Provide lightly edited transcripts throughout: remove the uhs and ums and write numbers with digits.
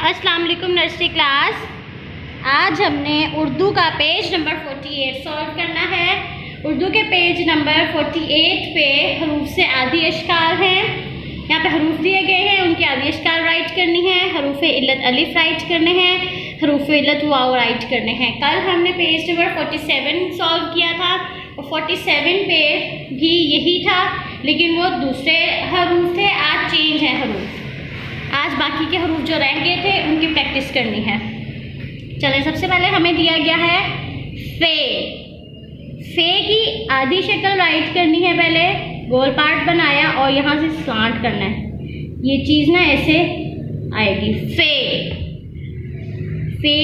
अस्सलाम वालेकुम nursery class. आज हमने उर्दू का पेज नंबर 48 सॉल्व करना है। उर्दू के पेज नंबर 48 पे हरूफ से आधी अशकाल हैं। यहाँ पे हरूफ दिए गए हैं, उनकी आधी अशकाल राइट करनी है। हरूफ इल्लत अलिफ राइट करने हैं, हरूफ इल्लत वाव राइट करने हैं। कल हमने पेज नंबर 47 सॉल्व किया था और 47 पे भी यही था, लेकिन वो दूसरे हरूफ थे। आज चेंज है हरूफ। आज बाकी के हरूफ जो रह गए थे उनकी प्रैक्टिस करनी है। चलें, सबसे पहले हमें दिया गया है फे। फे की आधी शक्ल राइट करनी है। पहले गोल पार्ट बनाया और यहाँ से स्लांट करना है। ये चीज़ ना ऐसे आएगी। फे फे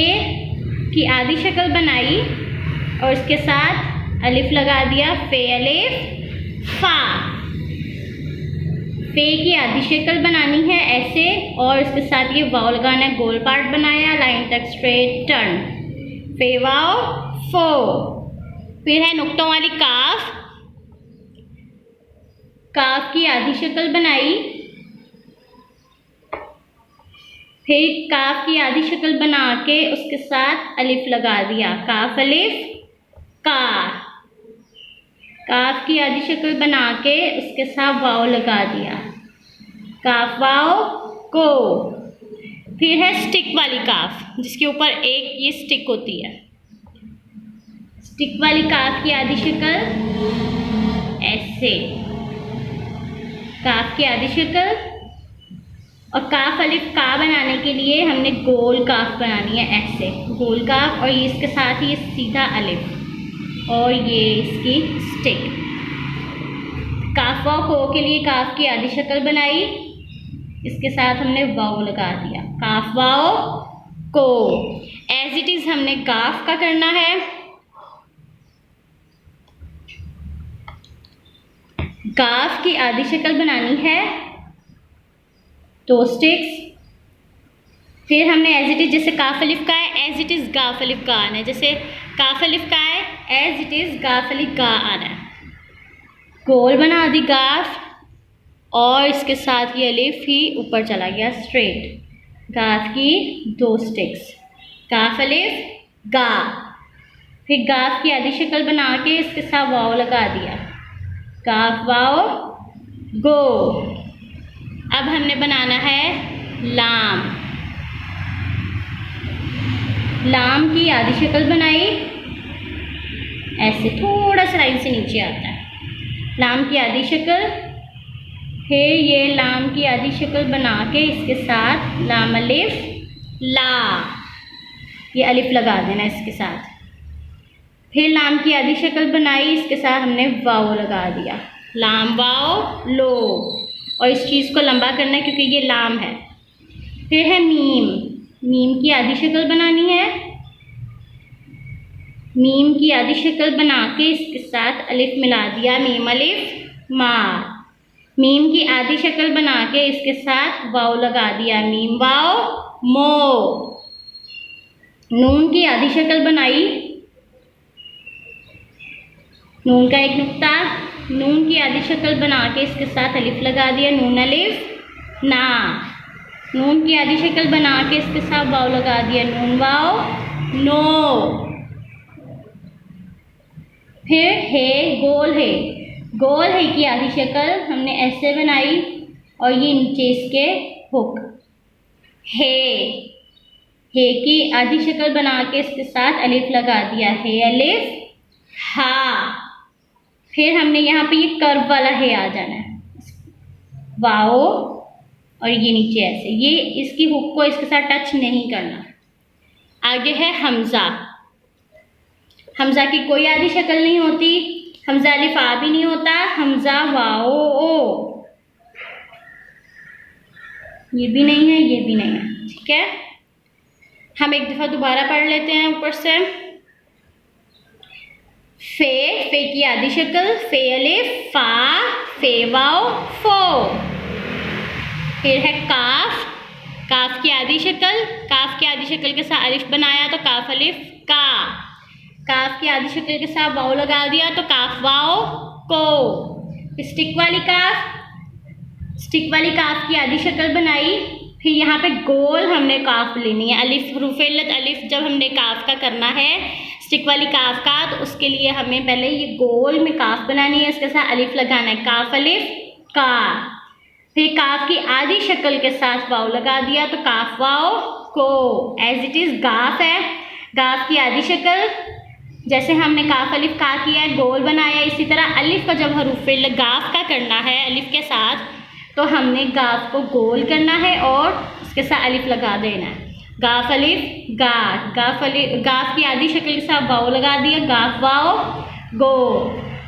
की आधी शक्ल बनाई और इसके साथ अलिफ लगा दिया। फे अलिफ फा। फे की आधी शक्ल बनानी है ऐसे और इसके साथ ये वाव लगाना है। गोल पार्ट बनाया, लाइन तक स्ट्रेट टर्न। फे वाव फो। फिर है नुक्तों वाली काफ। काफ की आधी शक्ल बनाई, फिर काफ की आधी शक्ल बना के उसके साथ अलिफ लगा दिया। काफ अलिफ का। काफ की आधी शक्ल बना के उसके साथ वाव लगा दिया। काफ वाव को। फिर है स्टिक वाली काफ, जिसके ऊपर एक ये स्टिक होती है। स्टिक वाली काफ की आधी शक्ल ऐसे। काफ की आधी शक्ल और काफ अलिफ का बनाने के लिए हमने गोल काफ बनानी है ऐसे। गोल काफ और ये इसके साथ ये सीधा अलिफ और ये इसकी स्टिक। काफ वाव को के लिए काफ की आधी शक्ल बनाई, इसके साथ हमने वाव लगा दिया। काफ वाव को। एज इट इज हमने काफ का करना है। काफ की आधी शक्ल बनानी है, 2 स्टिक्स। फिर हमने एज इट इज जैसे काफ अलिफ का है, एज इट इज गाफ अलिफ का आना है। जैसे काफ अलिफ का है, एज इट इज गाफ अलिफ का आना है। गोल बना दी गाफ और इसके साथ ये अलिफ ही ऊपर चला गया स्ट्रेट। गाफ की 2 स्टिक्स। गाफ अलिफ गा। फिर गाफ की आधी शक्ल बना के इसके साथ वाव लगा दिया। गाफ वाव गो। अब हमने बनाना है लाम। लाम की आधी शक्ल बनाई ऐसे, थोड़ा सा लाइन से नीचे आता है। लाम की आधी शक्ल। फिर ये लाम की आधी शक्ल बना के इसके साथ लाम अलिफ ला, ये अलिफ लगा देना इसके साथ। फिर लाम की आधी शक्ल बनाई, इसके साथ हमने वाव लगा दिया। लाम वाव लो। और इस चीज़ को लंबा करना है क्योंकि ये लाम है। फिर है मीम। मीम की आधी शक्ल बनानी है। मीम की आधी शक्ल बना के इसके साथ अलिफ मिला दिया। मीम अलिफ मा। मीम की आधी शक्ल बना के इसके साथ वाव लगा दिया। मीम वाव मो। नून की आधी शक्ल बनाई। नून का एक नुक्ता। नून की आधी शक्ल बना के इसके साथ अलिफ लगा दिया। नून अलिफ ना। नून की आधी शक्ल बना के इसके साथ वाव लगा दिया। नून वाव नो। फिर है गोल है। गोल है की आधी शक्ल हमने ऐसे बनाई और ये नीचे इसके हुक। हे की आधी शक्ल बना के इसके साथ अलिफ लगा दिया। हे अलिफ हा। फिर हमने यहाँ पे ये कर्व वाला है आ जाना है। वाओ और ये नीचे ऐसे, ये इसकी हुक को इसके साथ टच नहीं करना। आगे है हमजा। हमजा की कोई आधी शक्ल नहीं होती। हमजा अलिफ आ भी नहीं होता। हमजा वाओ ओ। ये भी नहीं है, ये भी नहीं है। ठीक है, हम एक दफ़ा दोबारा पढ़ लेते हैं ऊपर से। फे की आधी शक्ल। फे अलिफ फा। फे वाव फो। फिर है काफ। काफ की आधी शक्ल। काफ की आधी शक्ल के साथ अलिफ बनाया तो काफ अलिफ का। काफ की आधी शक्ल के साथ वाव लगा दिया तो काफ वाव को। स्टिक वाली काफ। स्टिक वाली काफ की आधी शक्ल बनाई, फिर यहाँ पे गोल हमने काफ लेनी है, अलिफ हरूफ इल्लत अलिफ जब हमने काफ का करना है स्टिक वाली काफ का, तो उसके लिए हमें पहले ये गोल में काफ बनानी है, इसके साथ अलिफ लगाना है, काफ अलिफ का। फिर काफ की आधी शक्ल के साथ वाव लगा दिया तो काफ वाव को, एज इट इज़ गाफ है, गाफ की आधी शक्ल जैसे हमने काफ अलिफ का किया है, गोल बनाया, इसी तरह अलिफ का जब हरूफ इल्लत गाफ का करना है अलिफ के साथ, तो हमने गाफ को गोल करना है और उसके साथ अलिफ लगा देना है, गाफ अलिफ गा, गाफ अलिफ, गाफ की आधी शक्ल के साथ वाव लगा दिया, गाफ वाव गो।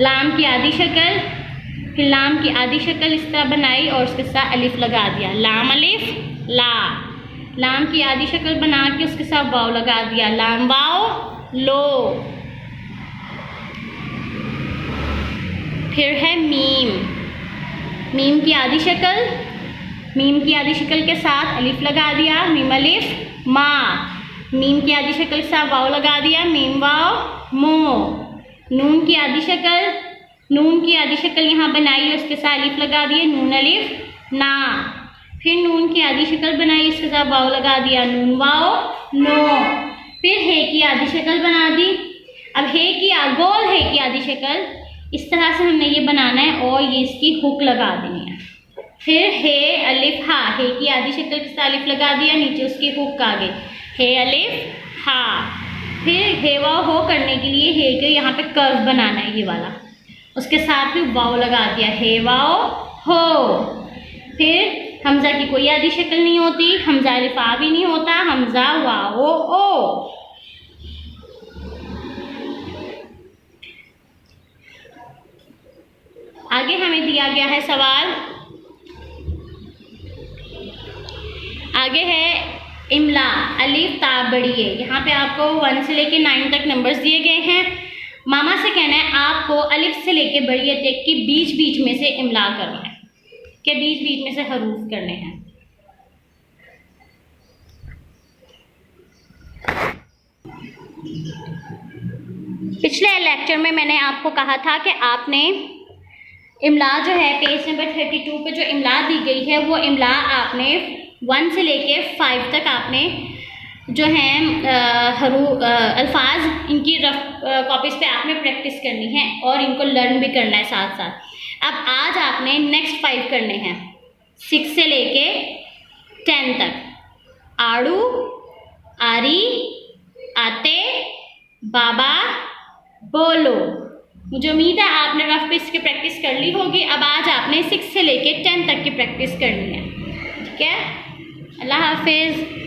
लाम की आधी शक्ल, फिर लाम की आधी शक्ल इस तरह बनाई और उसके साथ अलिफ लगा दिया, लाम अलिफ ला। लाम की आधी शक्ल बना के उसके साथ वाव लगा दिया, लाम वाव लो। फिर है मीम, मीम की आधी शक्ल, मीम की आधी शक्ल के साथ अलिफ लगा दिया, मीम अलिफ मा। मीम की आधी शक्ल के साथ वाव लगा दिया, मीम वाव मो। नून की आधी शक्ल, नून की आधी शक्ल यहाँ बनाई और उसके साथ अलिफ लगा दिए, नून अलिफ ना। फिर नून की आधी शक्ल बनाई, इसके साथ वाव लगा दिया, नून वाव नो। फिर हे की आधी शक्ल बना दी। अब हे की गोल हे की आधी शक्ल इस तरह से हमने ये बनाना है और ये इसकी हुक लगा देनी है। फिर हे अलिफ हा, हे की आधी शक्ल के साथ अलिफ लगा दिया, नीचे उसकी हुक आ गई, हे अलिफ हा। फिर हे वाव हो करने के लिए हे के यहाँ पे कर्व बनाना है ये वाला, उसके साथ फिर वाव लगा दिया, हे वाव हो। फिर हमजा की कोई आधी शक्ल नहीं होती, हमजा अलिफ आ भी नहीं होता, हमजा वाव ओ। आगे हमें दिया गया है सवाल, आगे है इमला अलिफ ता बढ़िए। यहाँ पे आपको 1 से लेके 9 तक नंबर्स दिए गए हैं। मामा से कहना है आपको अलिफ से लेके बढ़िए तक की बीच बीच में से इमला करना है, के बीच बीच में से हरूफ करने हैं। पिछले लेक्चर में मैंने आपको कहा था कि आपने इमला जो है पेज नंबर 32 पे जो इमला दी गई है वो इमला आपने 1 से लेके 5 तक आपने जो हैं अल्फाज इनकी रफ कॉपीज़ पे आपने प्रैक्टिस करनी है और इनको लर्न भी करना है साथ साथ। अब आज आपने नेक्स्ट 5 करने हैं 6 से लेके 10 तक, आड़ू, आरी, आते, बाबा, बोलो। मुझे उम्मीद है आपने रफ पे इसकी प्रैक्टिस कर ली होगी। अब आज आपने 6 से लेके 10 तक की प्रैक्टिस करनी है, ठीक है। अल्लाह हाफिज़।